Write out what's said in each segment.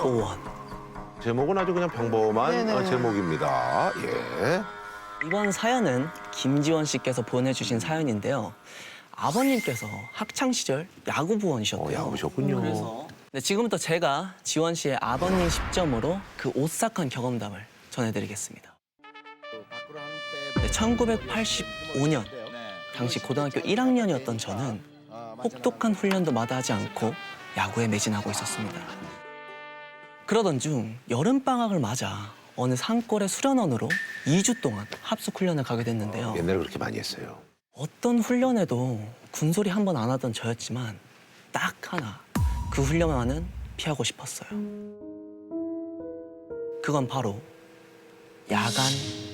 소원. 제목은 아주 그냥 평범한 제목입니다. 예. 이번 사연은 김지원 씨께서 보내주신 사연인데요. 아버님께서 학창 시절 야구부원이셨대요. 야구셨군요. 네, 지금부터 제가 지원 씨의 아버님 시점으로 그 오싹한 경험담을 전해드리겠습니다. 네, 1985년 당시 고등학교 1학년이었던 저는 혹독한 훈련도 마다하지 않고 야구에 매진하고 있었습니다. 그러던 중 여름방학을 맞아 어느 산골의 수련원으로 2주 동안 합숙 훈련을 가게 됐는데요. 옛날에 그렇게 많이 했어요. 어떤 훈련에도 군소리 한 번 안 하던 저였지만 딱 하나 그 훈련만은 피하고 싶었어요. 그건 바로 야간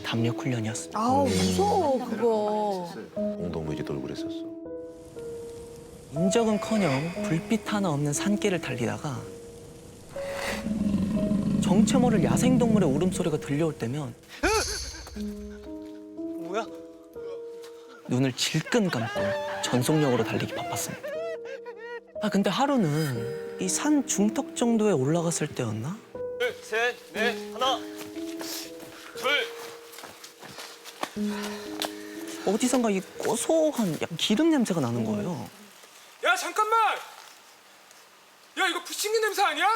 담력 훈련이었습니다. 아우 무서워 그거. 엉덩무지 돌고 그랬었어. 인적은커녕 불빛 하나 없는 산길을 달리다가 정체 모를 야생동물의 울음소리가 들려올 때면 뭐야? 눈을 질끈 감고 전속력으로 달리기 바빴습니다. 근데 하루는 이 산 중턱 정도에 올라갔을 때였나? 둘, 셋, 넷, 하나, 둘. 어디선가 이 고소한 약간 기름 냄새가 나는 거예요. 야 잠깐만! 야 이거 부침개 냄새 아니야?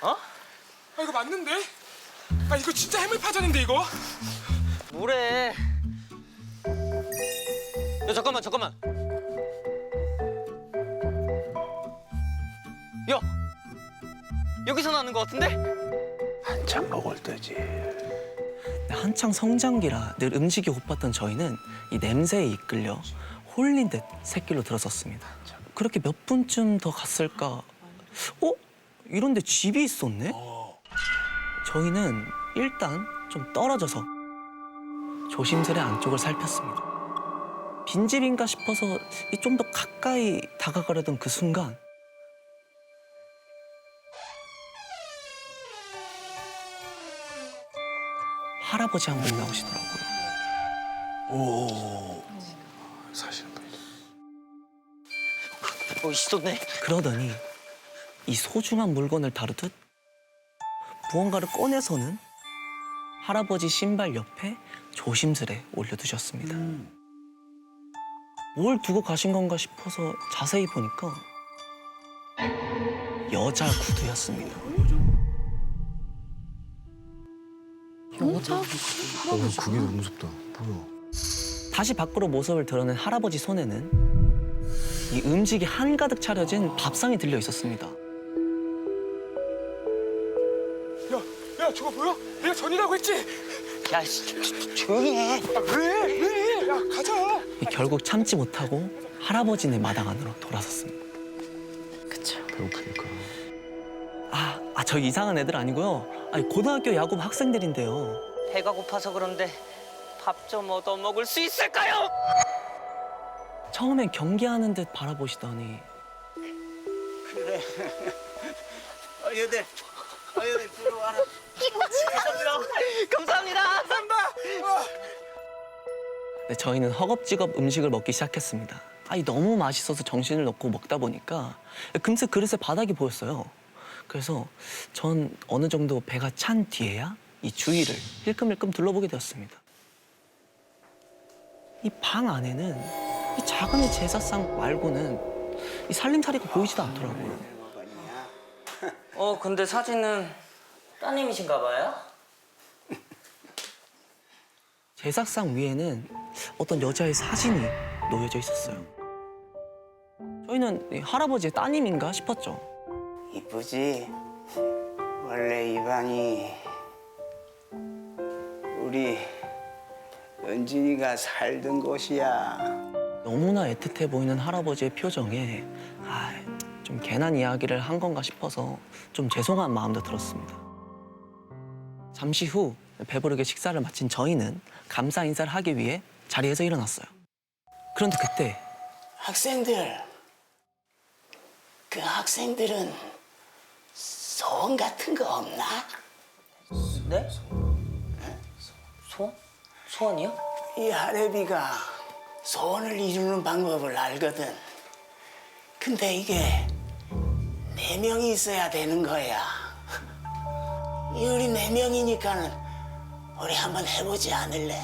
어? 아 이거 맞는데? 아 이거 진짜 해물파전인데 이거? 뭐래? 야 잠깐만. 야 여기서 나는 것 같은데? 한참 먹을 때지. 한창 성장기라 늘 음식이 고팠던 저희는 이 냄새에 이끌려 홀린 듯 샛길로 들어섰습니다. 그렇게 몇 분쯤 더 갔을까? 이런데 집이 있었네? 저희는 일단 좀 떨어져서 조심스레 안쪽을 살폈습니다. 빈집인가 싶어서 좀 더 가까이 다가가려던 그 순간 할아버지 한 분 나오시더라고요. 사실 있었네. 그러더니 이 소중한 물건을 다루듯 무언가를 꺼내서는 할아버지 신발 옆에 조심스레 올려두셨습니다. 뭘 두고 가신 건가 싶어서 자세히 보니까 여자 구두였습니다. 그게 너무 무섭다. 뭐야? 다시 밖으로 모습을 드러낸 할아버지 손에는 이 음식이 한가득 차려진 밥상이 들려 있었습니다. 야 저거 뭐야? 내가 전이라고 했지? 야 조용히 해. 아 왜? 야 가자. 결국 참지 못하고 할아버지네 마당 안으로 돌아섰습니다. 배고프니까. 저 이상한 애들 아니고요. 고등학교 야구 학생들인데요. 배가 고파서 그런데 밥 좀 얻어 먹을 수 있을까요? 처음엔 경계하는 듯 바라보시더니 그래. 어여들 들어와라. 감사합니다. 네, 저희는 허겁지겁 음식을 먹기 시작했습니다. 너무 맛있어서 정신을 놓고 먹다 보니까 금세 그릇에 바닥이 보였어요. 그래서 전 어느 정도 배가 찬 뒤에야 이 주위를 힐끔힐끔 둘러보게 되었습니다. 이 방 안에는 이 작은 제사상 말고는 이 살림살이가 보이지도 않더라고요. 근데 사진은 따님이신가 봐요? 제사상 위에는 어떤 여자의 사진이 놓여져 있었어요. 저희는 이 할아버지의 따님인가 싶었죠. 이쁘지? 원래 이 방이 우리 은진이가 살던 곳이야. 너무나 애틋해 보이는 할아버지의 표정에 좀 괜한 이야기를 한 건가 싶어서 좀 죄송한 마음도 들었습니다. 잠시 후 배부르게 식사를 마친 저희는 감사 인사를 하기 위해 자리에서 일어났어요. 그런데 그때 학생들, 그 학생들은 소원 같은 거 없나? 네? 소원이요? 이 할애비가 소원을 이루는 방법을 알거든. 근데 이게 내 4명이 있어야 되는 거야. 우리 4명이니까는 우리 한번 해보지 않을래?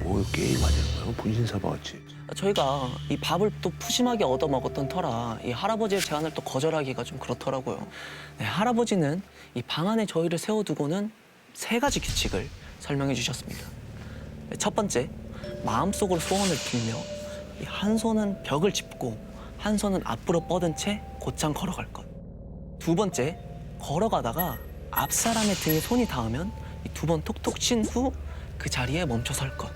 뭐 게임 하자는 거야? 분신사바 같이. 저희가 이 밥을 또 푸짐하게 얻어먹었던 터라 이 할아버지의 제안을 또 거절하기가 좀 그렇더라고요. 네, 할아버지는 이 방 안에 저희를 세워두고는 3가지 규칙을 설명해 주셨습니다. 네, 첫 번째, 마음속으로 소원을 빌며 이 한 손은 벽을 짚고 한 손은 앞으로 뻗은 채 곧장 걸어갈 것. 두 번째, 걸어가다가 앞 사람의 등에 손이 닿으면 2번 톡톡 친 후 그 자리에 멈춰 설 것.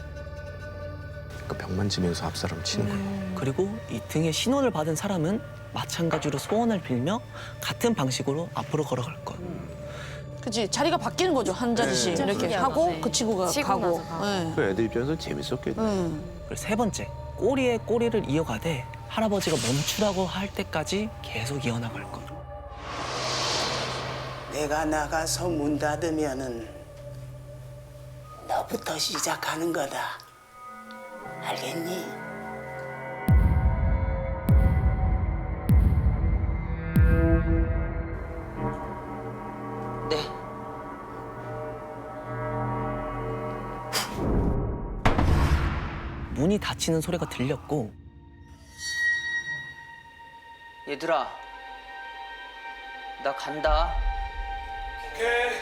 그러니까 벽만 지면서 앞사람 치는 거야. 그리고 이 등에 신호를 받은 사람은 마찬가지로 소원을 빌며 같은 방식으로 앞으로 걸어갈 것. 그치 자리가 바뀌는 거죠 한 자리씩 이렇게 하고 그 친구가 치고 가고. 나서 가고. 네. 그 애들 입장에서 재밌었겠네. 그리고 3번째, 꼬리에 꼬리를 이어가되 할아버지가 멈추라고 할 때까지 계속 이어나갈 것. 내가 나가서 문 닫으면은 너부터 시작하는 거다. 알겠니? 네. 문이 닫히는 소리가 들렸고 얘들아, 나 간다. 오케이.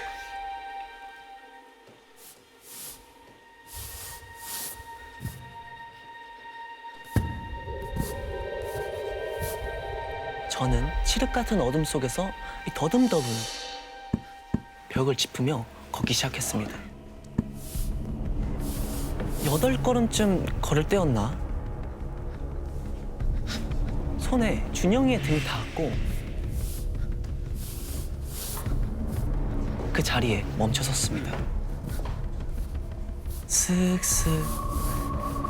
저는 칠흑 같은 어둠 속에서 이 더듬더듬 벽을 짚으며 걷기 시작했습니다. 8걸음쯤 걸을 때였나? 손에 준영이의 등이 닿았고 그 자리에 멈춰 섰습니다. 슥슥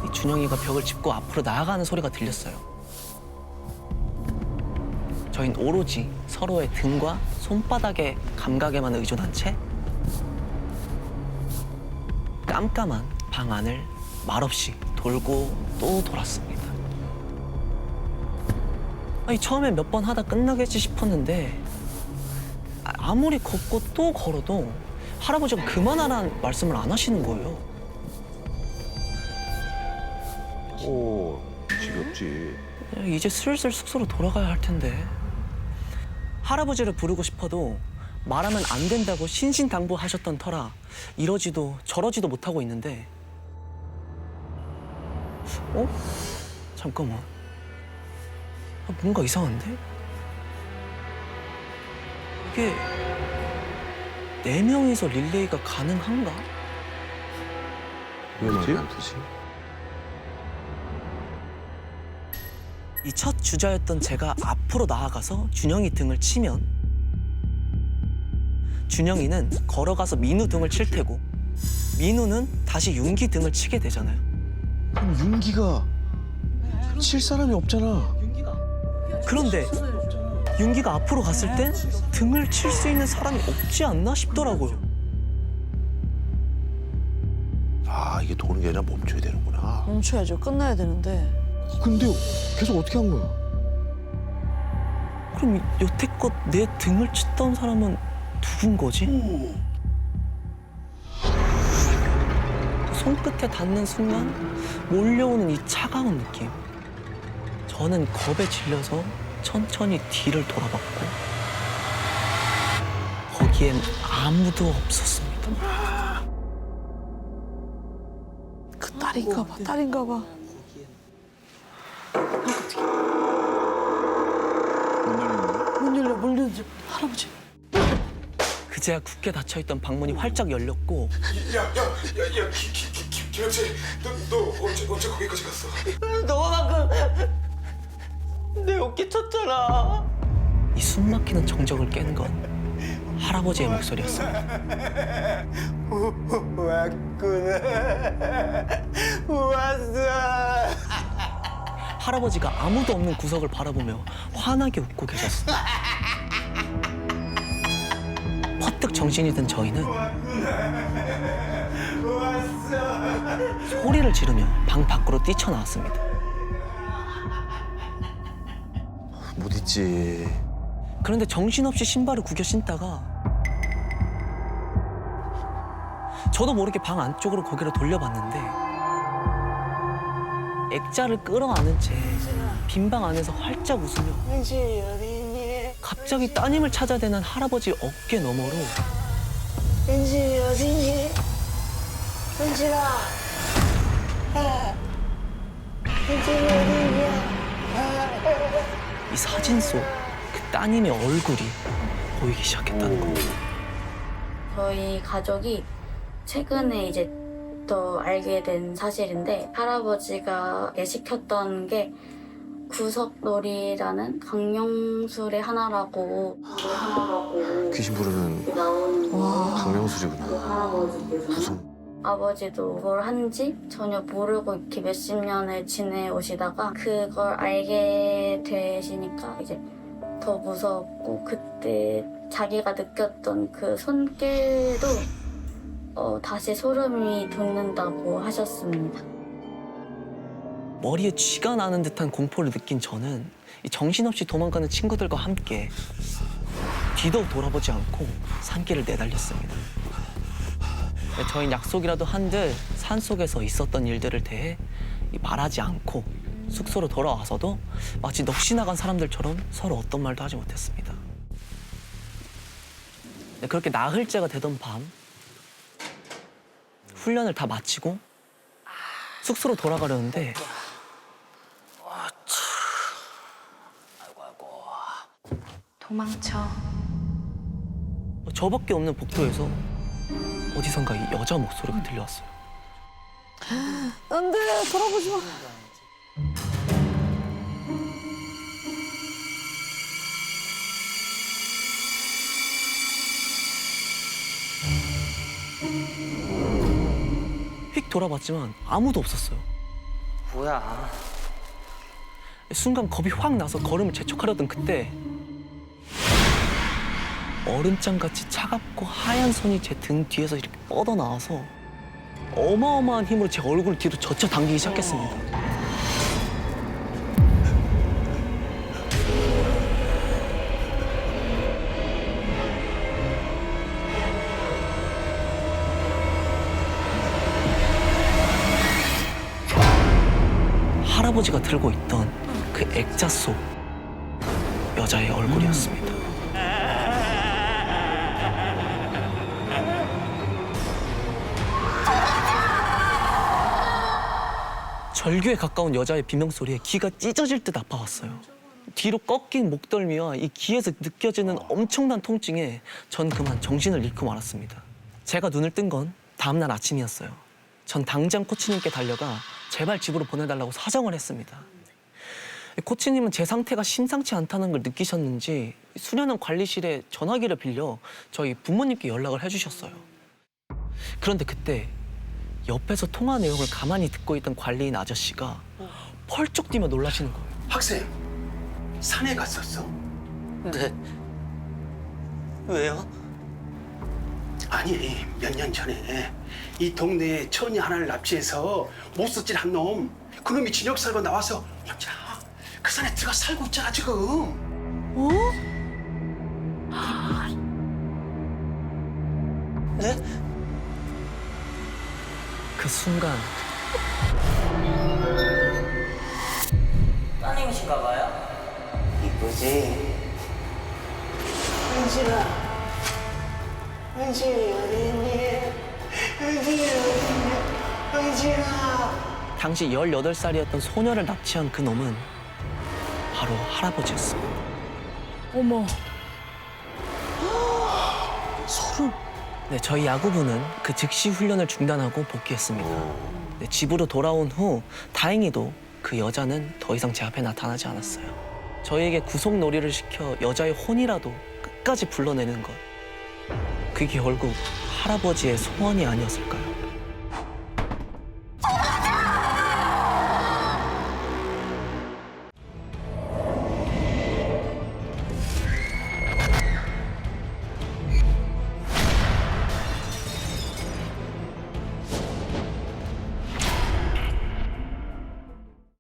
이 준영이가 벽을 짚고 앞으로 나아가는 소리가 들렸어요. 저희는 오로지 서로의 등과 손바닥의 감각에만 의존한 채 깜깜한 방 안을 말없이 돌고 또 돌았습니다. 아니, 처음에 몇 번 하다 끝나겠지 싶었는데 아무리 걷고 또 걸어도 할아버지가 그만하라는 말씀을 안 하시는 거예요. 오, 지겹지. 이제 슬슬 숙소로 돌아가야 할 텐데. 할아버지를 부르고 싶어도 말하면 안 된다고 신신당부하셨던 터라 이러지도 저러지도 못하고 있는데 잠깐만. 뭔가 이상한데? 이게 4명이서 릴레이가 가능한가? 왜지? 안 되지? 이 첫 주자였던 제가 앞으로 나아가서 준영이 등을 치면 준영이는 걸어가서 민우 등을 칠 테고 민우는 다시 윤기 등을 치게 되잖아요. 그럼 윤기가 칠 사람이 없잖아. 그런데 윤기가 앞으로 갔을 땐 등을 칠 수 있는 사람이 없지 않나 싶더라고요. 아, 이게 도는 게 아니라 멈춰야 되는구나. 멈춰야죠 끝나야 되는데. 근데 계속 어떻게 한 거야? 그럼 여태껏 내 등을 쳤던 사람은 누군 거지? 손끝에 닿는 순간 몰려오는 이 차가운 느낌. 저는 겁에 질려서 천천히 뒤를 돌아봤고 거기엔 아무도 없었습니다. 그 딸인가 봐 딸인가 봐. 문 열려 할아버지. 그제야 굳게 닫혀있던 방문이 활짝 열렸고 김현재, 너 언제 거기까지 갔어? 너가 방금 내 어깨 쳤잖아. 이 숨막히는 정적을 깬 건 할아버지의 목소리였습니다. 왔어. 할아버지가 아무도 없는 구석을 바라보며 환하게 웃고 계셨어요. 퍼뜩 정신이 든 저희는 소리를 지르며 방 밖으로 뛰쳐나왔습니다. 못 있지. 그런데 정신없이 신발을 구겨 신다가 저도 모르게 방 안쪽으로 고개를 돌려봤는데 액자를 끌어안은 채 빈 방 안에서 활짝 웃으며 은진이 어디 있니? 갑자기 따님을 찾아대는 할아버지 어깨 너머로 은진이 어디 있니? 은진아. 은진이 어디 있냐? 이 사진 속 그 따님의 얼굴이 보이기 시작했다는 겁니다. 저희 가족이 최근에 이제 또 알게 된 사실인데 할아버지가 시켰던 게 구석놀이라는 강령술의 하나라고 귀신 부르는 나오는 강명술이구나. 할아버지께서 아버지도 그걸 한지 전혀 모르고 이렇게 몇십 년을 지내오시다가 그걸 알게 되시니까 이제 더 무서웠고 그때 자기가 느꼈던 그 손길도 다시 소름이 돋는다고 하셨습니다. 머리에 쥐가 나는 듯한 공포를 느낀 저는 이 정신없이 도망가는 친구들과 함께 뒤도 돌아보지 않고 산길을 내달렸습니다. 저희는 약속이라도 한들 산속에서 있었던 일들을 대해 말하지 않고 숙소로 돌아와서도 마치 넋이 나간 사람들처럼 서로 어떤 말도 하지 못했습니다. 그렇게 나흘째가 되던 밤 훈련을 다 마치고 숙소로 돌아가려는데 도망쳐. 저밖에 없는 복도에서 어디선가 이 여자 목소리가 들려왔어요. 안 돼, 돌아보지 마. 휙 돌아봤지만 아무도 없었어요. 뭐야? 순간 겁이 확 나서 걸음을 재촉하려던 그때 얼음장같이 차갑고 하얀 손이 제 등 뒤에서 이렇게 뻗어나와서 어마어마한 힘으로 제 얼굴을 뒤로 젖혀 당기기 시작했습니다. 할아버지가 들고 있던 그 액자 속 여자의 얼굴이었습니다. 절규에 가까운 여자의 비명소리에 귀가 찢어질 듯 아파왔어요. 뒤로 꺾인 목덜미와 이 귀에서 느껴지는 엄청난 통증에 전 그만 정신을 잃고 말았습니다. 제가 눈을 뜬 건 다음날 아침이었어요. 전 당장 코치님께 달려가 제발 집으로 보내달라고 사정을 했습니다. 코치님은 제 상태가 심상치 않다는 걸 느끼셨는지 수련원 관리실에 전화기를 빌려 저희 부모님께 연락을 해주셨어요. 그런데 그때 옆에서 통화 내용을 가만히 듣고 있던 관리인 아저씨가 펄쩍 뛰며 놀라시는 거예요. 학생, 산에 갔었어? 네. 왜요? 아니, 몇 년 전에 이 동네에 처녀 하나를 납치해서 못쓰질 한 놈. 그놈이 진역 살고 나와서 영진아, 그 산에 들어가 살고 있잖아 지금. 네? 그 순간 따님이신가 봐요? 이쁘지? 은진아. 은진이 어디 있니? 은진이 어디 있니? 은진아. 당시 18살이었던 소녀를 납치한 그 놈은 바로 할아버지였습니다. 어머. 소름. 네, 저희 야구부는 그 즉시 훈련을 중단하고 복귀했습니다. 네, 집으로 돌아온 후 다행히도 그 여자는 더 이상 제 앞에 나타나지 않았어요. 저희에게 구속놀이를 시켜 여자의 혼이라도 끝까지 불러내는 것. 그게 결국 할아버지의 소원이 아니었을까요?